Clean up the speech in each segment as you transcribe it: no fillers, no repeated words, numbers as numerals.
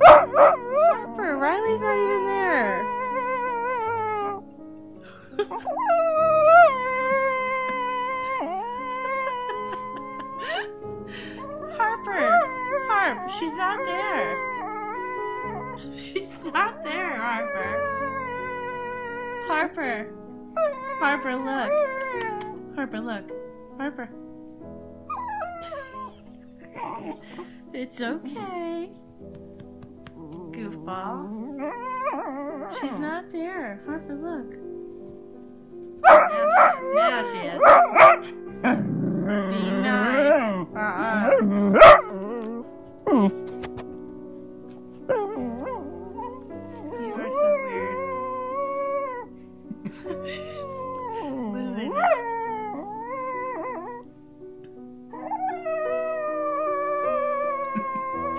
Harper, Riley's not even there. Harp, she's not there. She's not there, Harper. Harper, look. Harper, look. Harper. It's okay. Goofball. She's not there. Harper, look. Now she is. Be nice. You are so weird. She's losing it.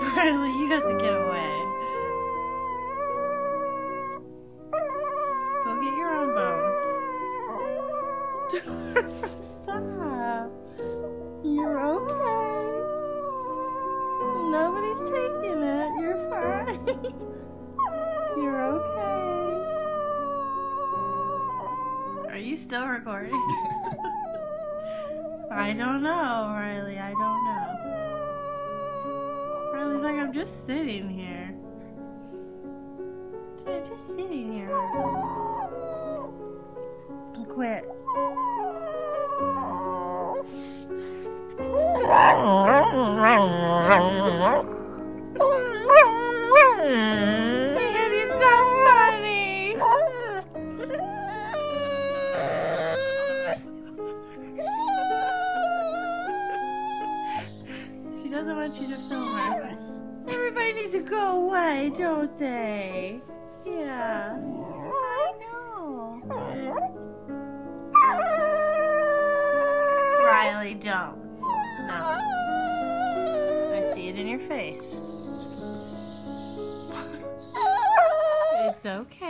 Riley, you got to get away. Go get your own bone. Stop. You're okay. Nobody's taking it. You're fine. You're okay. Are you still recording? I don't know, Riley. I don't know. Riley's like, I'm just sitting here. I'm just sitting here. Quit. It's not funny. She doesn't want you to film her. Everybody needs to go away, don't they? Yeah. I know. Riley, don't. No. I see it in your face. It's okay.